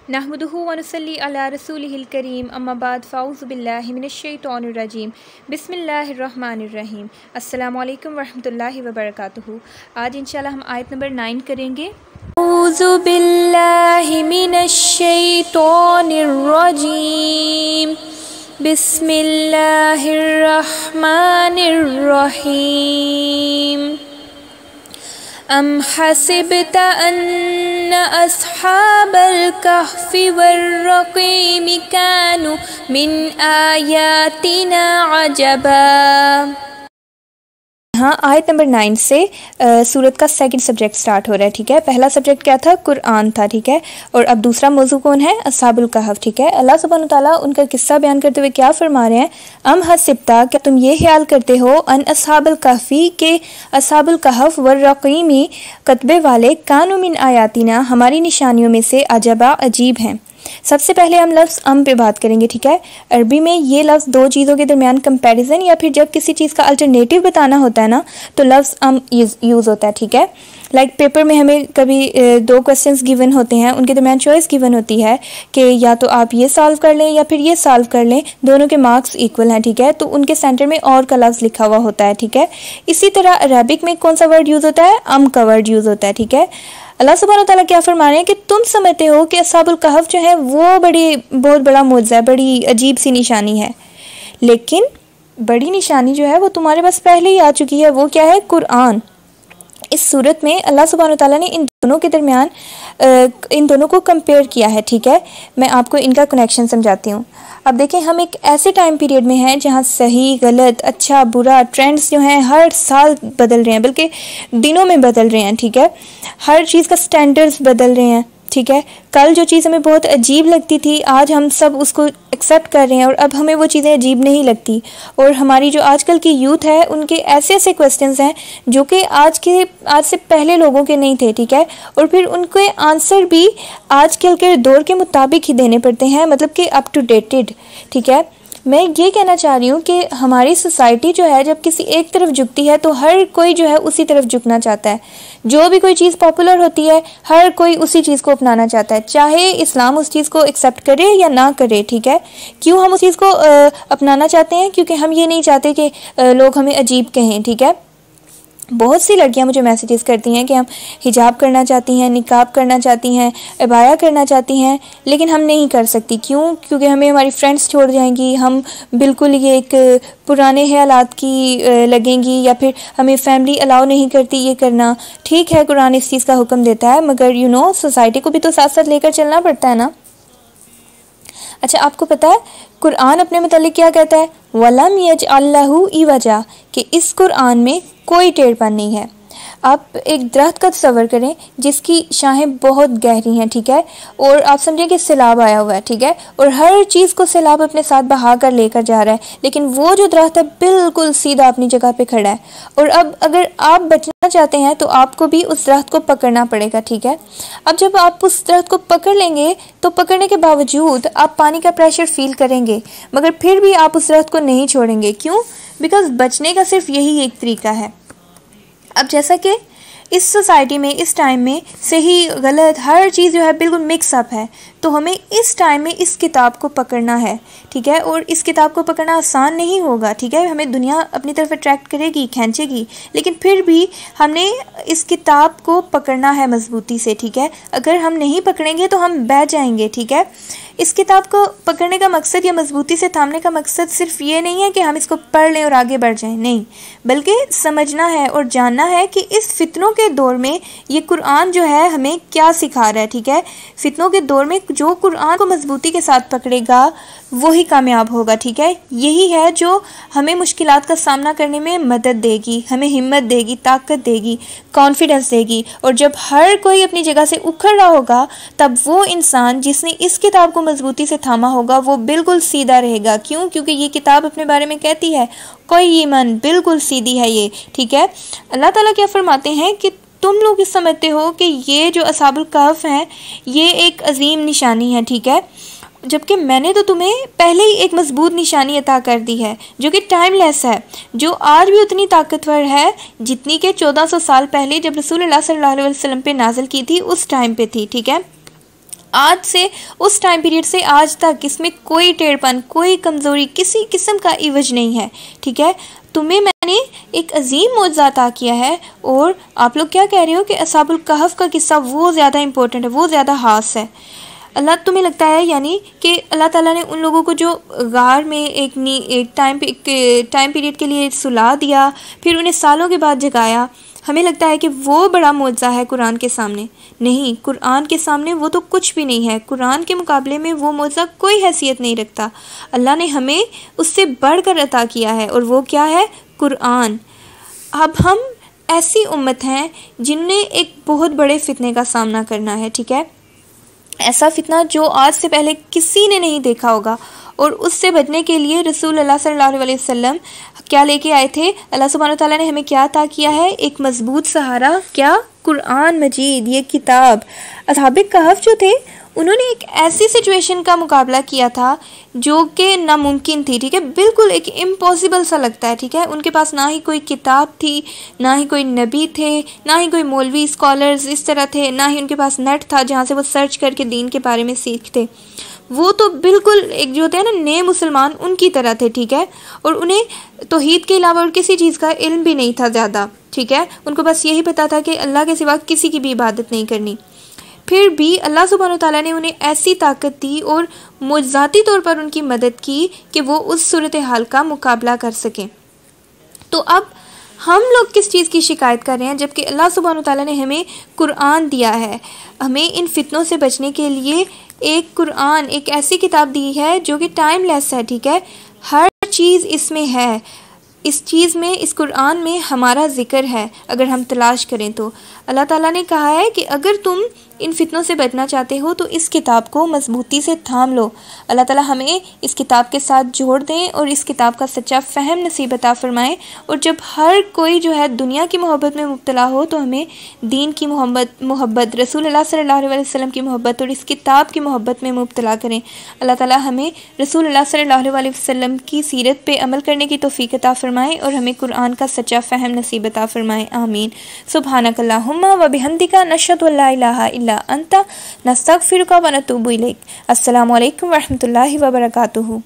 नहमदुहु व नुसल्ली अला रसूलिहिल करीम अम्मा बाद फ़ाऊज़ु बिल्लाहि मिनश्शैतानिर रजीम बिस्मिल्लाहिर रहमानिर रहीम। अस्सलामु अलैकुम वरहमतुल्लाहि व बरकातुहू। आज इंशाल्लाह हम आयत नंबर 9 करेंगे। औज़ु बिल्लाहि मिनश्शैतानिर रजीम बिस्मिल्लाहिर रहमानिर रहीम। अम हसिबत अन्न अस्हाबल कहफ़ि वर्रक़ीम कानू मिन आयातिना अजबा। हाँ, आयत नंबर 9 से सूरत का सेकंड सब्जेक्ट स्टार्ट हो रहा है। ठीक है, पहला सब्जेक्ट क्या था? कुरान था। ठीक है, और अब दूसरा मौजू कौन है? अस्हाबुल कहफ़। ठीक है, अल्लाह सुब्हानहू तआला उनका किस्सा बयान करते हुए क्या फरमा रहे हैं? अम हसिबता, क्या तुम ये ख्याल करते हो, अन अस्हाबुल कहफ़ी के अस्हाबुल कहफ़ वर्रक़ीमी कतबे वाले कानू मिन आयातिना हमारी निशानियों में से अजबा अजीब हैं। सबसे पहले हम लफ्ज़ अम पे बात करेंगे। ठीक है, अरबी में ये लफ्ज़ दो चीज़ों के दरमियान कंपैरिजन या फिर जब किसी चीज़ का अल्टरनेटिव बताना होता है ना, तो लफ्ज़ अम यूज़ होता है। ठीक है, लाइक पेपर में हमें कभी दो क्वेश्चंस गिवन होते हैं, उनके दरमियान चॉइस गिवन होती है कि या तो आप ये सॉल्व कर लें या फिर ये सॉल्व कर लें, दोनों के मार्क्स इक्वल हैं। ठीक है, तो उनके सेंटर में और का लफ्ज़ लिखा हुआ होता है। ठीक है, इसी तरह अरबिक में कौन सा वर्ड यूज़ होता है? अम का वर्ड यूज़ होता है। ठीक है, अल्लाह सुब्हानहू तआला क्या फरमा रहे हैं कि तुम समझते हो कि अस्हाबुल कहफ़ जो है वो बहुत बड़ा मौजज़ा है, बड़ी अजीब सी निशानी है, लेकिन बड़ी निशानी जो है वो तुम्हारे पास पहले ही आ चुकी है। वो क्या है? कुरान। इस सूरत में अल्लाह सुब्हानहू तआला ने इन दोनों के दरमियान इन दोनों को कंपेयर किया है। ठीक है, मैं आपको इनका कनेक्शन समझाती हूँ। अब देखें, हम एक ऐसे टाइम पीरियड में हैं जहाँ सही गलत अच्छा बुरा ट्रेंड्स जो हैं हर साल बदल रहे हैं, बल्कि दिनों में बदल रहे हैं। ठीक है, हर चीज़ का स्टैंडर्ड्स बदल रहे हैं। ठीक है, कल जो चीज़ हमें बहुत अजीब लगती थी, आज हम सब उसको एक्सेप्ट कर रहे हैं और अब हमें वो चीज़ें अजीब नहीं लगती। और हमारी जो आजकल की यूथ है, उनके ऐसे ऐसे क्वेश्चंस हैं जो कि आज से पहले लोगों के नहीं थे। ठीक है, और फिर उनके आंसर भी आजकल के दौर के मुताबिक ही देने पड़ते हैं, मतलब कि अप टू डेटेड। ठीक है, मैं ये कहना चाह रही हूँ कि हमारी सोसाइटी जो है जब किसी एक तरफ झुकती है तो हर कोई जो है उसी तरफ झुकना चाहता है। जो भी कोई चीज़ पॉपुलर होती है हर कोई उसी चीज़ को अपनाना चाहता है, चाहे इस्लाम उस चीज़ को एक्सेप्ट करे या ना करे। ठीक है, क्यों हम उस चीज़ को अपनाना चाहते हैं? क्योंकि हम ये नहीं चाहते कि लोग हमें अजीब कहें। ठीक है, बहुत सी लड़कियां मुझे मैसेजेस करती हैं कि हम हिजाब करना चाहती हैं, निकाब करना चाहती हैं, अबाया करना चाहती हैं, लेकिन हम नहीं कर सकती। क्यों? क्योंकि हमें हमारी फ्रेंड्स छोड़ जाएंगी, हम बिल्कुल ये एक पुराने ख्यालात की लगेंगी, या फिर हमें फैमिली अलाउ नहीं करती ये करना। ठीक है, कुरान इस चीज़ का हुक्म देता है, मगर सोसाइटी को भी तो साथ साथ लेकर चलना पड़ता है ना। अच्छा, आपको पता है कुरान अपने मतलब क्या कहता है? वलम यजअल लहू इवजा, कि इस कुरान में कोई टेढ़पन नहीं है। आप एक दरख्त का तस्वर करें जिसकी शाखें बहुत गहरी हैं। ठीक है, और आप समझें कि सैलाब आया हुआ है। ठीक है, और हर चीज़ को सैलाब अपने साथ बहा कर लेकर जा रहा है, लेकिन वो जो दरख्त है बिल्कुल सीधा अपनी जगह पे खड़ा है। और अब अगर आप बचना चाहते हैं तो आपको भी उस दरख्त को पकड़ना पड़ेगा। ठीक है, अब जब आप उस दरख्त को पकड़ लेंगे तो पकड़ने के बावजूद आप पानी का प्रेशर फील करेंगे, मगर फिर भी आप उस दरख्त को नहीं छोड़ेंगे। क्यों? बिकॉज बचने का सिर्फ यही एक तरीका है। अब जैसा कि इस सोसाइटी में इस टाइम में सही गलत हर चीज़ जो है बिल्कुल मिक्स अप है, तो हमें इस टाइम में इस किताब को पकड़ना है। ठीक है, और इस किताब को पकड़ना आसान नहीं होगा। ठीक है, हमें दुनिया अपनी तरफ अट्रैक्ट करेगी, खींचेगी, लेकिन फिर भी हमने इस किताब को पकड़ना है मजबूती से। ठीक है, अगर हम नहीं पकड़ेंगे तो हम बह जाएंगे। ठीक है, इस किताब को पकड़ने का मकसद या मजबूती से थामने का मकसद सिर्फ ये नहीं है कि हम इसको पढ़ लें और आगे बढ़ जाएं, नहीं, बल्कि समझना है और जानना है कि इस फितनों के दौर में ये कुरान जो है हमें क्या सिखा रहा है। ठीक है, फितनों के दौर में जो कुरान को मजबूती के साथ पकड़ेगा वही कामयाब होगा। ठीक है, यही है जो हमें मुश्किलात का सामना करने में मदद देगी, हमें हिम्मत देगी, ताकत देगी, कॉन्फिडेंस देगी। और जब हर कोई अपनी जगह से उखड़ रहा होगा तब वो इंसान जिसने इस किताब को मजबूती से थामा होगा वो बिल्कुल सीधा रहेगा। क्यों? क्योंकि ये किताब अपने बारे में कहती है कोई ईमान बिल्कुल सीधी है ये। ठीक है, अल्लाह ताला क्या फरमाते हैं कि तुम लोग इस समझते हो कि ये जो अस्हाबुल कहफ़ हैं ये एक अजीम निशानी है। ठीक है, जबकि मैंने तो तुम्हें पहले ही एक मजबूत निशानी अता कर दी है जो कि टाइमलेस है, जो आज भी उतनी ताकतवर है जितनी के 1400 साल पहले जब रसूलुल्लाह सल्लल्लाहु अलैहि वसल्लम पे नाज़िल की थी उस टाइम पे थी। ठीक है, आज से उस टाइम पीरियड से आज तक इसमें कोई टेढ़पन, कोई कमज़ोरी, किसी किस्म का इवज नहीं है, ठीक है। तुम्हें मैंने एक अजीम मौजज़ा अता किया है और आप लोग क्या कह रहे हो कि असहाबुल कहफ का किस्सा वो ज़्यादा इंपॉर्टेंट है, वो ज़्यादा ख़ास है। अल्लाह, तुम्हें लगता है यानी कि अल्लाह ताला ने उन लोगों को जो गार में एक टाइम पीरियड के लिए सुला दिया, फिर उन्हें सालों के बाद जगाया, हमें लगता है कि वो बड़ा मौजज़ा है कुरान के सामने। नहीं, कुरान के सामने वो तो कुछ भी नहीं है। कुरान के मुकाबले में वो मौजज़ा कोई हैसियत नहीं रखता। अल्लाह ने हमें उससे बढ़कर अता किया है और वो क्या है? कुरान। अब हम ऐसी उम्मत हैं जिनने एक बहुत बड़े फितने का सामना करना है, ठीक है। ऐसा फितना जो आज से पहले किसी ने नहीं देखा होगा, और उससे बचने के लिए रसूल अल्लाह सल्लल्लाहु अलैहि वसल्लम क्या लेके आए थे? अल्लाह सुब्हानहू तआला ने हमें क्या अता किया है? एक मजबूत सहारा, क्या? कुरान मजीद, ये किताब। असहाबे कहफ जो थे उन्होंने एक ऐसी सिचुएशन का मुकाबला किया था जो कि नामुमकिन थी, ठीक है, बिल्कुल एक इम्पॉसिबल सा लगता है, ठीक है। उनके पास ना ही कोई किताब थी, ना ही कोई नबी थे, ना ही कोई मौलवी स्कॉलर्स इस तरह थे, ना ही उनके पास नेट था जहाँ से वो सर्च करके दीन के बारे में सीखते। वो तो बिल्कुल एक जो होते हैं ना नए मुसलमान, उनकी तरह थे, ठीक है। और उन्हें तौहीद के अलावा और किसी चीज़ का इल्म भी नहीं था ज़्यादा, ठीक है। उनको बस यही पता था कि अल्लाह के सिवा किसी की भी इबादत नहीं करनी। फिर भी अल्लाह सुब्हानहू तआला ने उन्हें ऐसी ताकत दी और मुअज्जज़ाती तौर पर उनकी मदद की कि वो उस सूरत हाल का मुकाबला कर सकें। तो अब हम लोग किस चीज़ की शिकायत कर रहे हैं जबकि अल्लाह सुब्हानहू तआला ने हमें कुरान दिया है। हमें इन फितनों से बचने के लिए एक कुरान, एक ऐसी किताब दी है जो कि टाइमलेस है, ठीक है। हर चीज़ इसमें है, इस चीज़ में, इस कुरान में हमारा ज़िक्र है अगर हम तलाश करें तो। अल्लाह ताला ने कहा है कि अगर तुम इन फितनों से बचना चाहते हो तो इस किताब को मजबूती से थाम लो। अल्लाह ताला हमें इस किताब के साथ जोड़ दें और इस किताब का सच्चा फ़हम नसीब अता फ़रमाएँ। और जब हर कोई जो है दुनिया की मोहब्बत में मुब्तला हो तो हमें दीन की मोहब्बत, रसूल अल्लाह सल्लल्लाहु अलैहि वसल्लम की मोहब्बत और इस किताब की मोहब्बत में मुब्तला करें। अल्लाह ताला हमें रसूल अल्लाह सल्लल्लाहु अलैहि वसल्लम की सीरत पे अमल करने की तौफीक अता फ़रमाएँ और हमें कुरान का सच्चा फ़हम नसीब अता फ़रमाएँ। आमीन। सुब्हानकल्लाहुम्मा व बिहम्दिका नशहदु अल्ला इलाहा इल्ला अंता नस्तगफिरुका व नतूबु इलैक। अस्सलामु अलैकुम व रहमतुल्लाहि व बरकातुहू।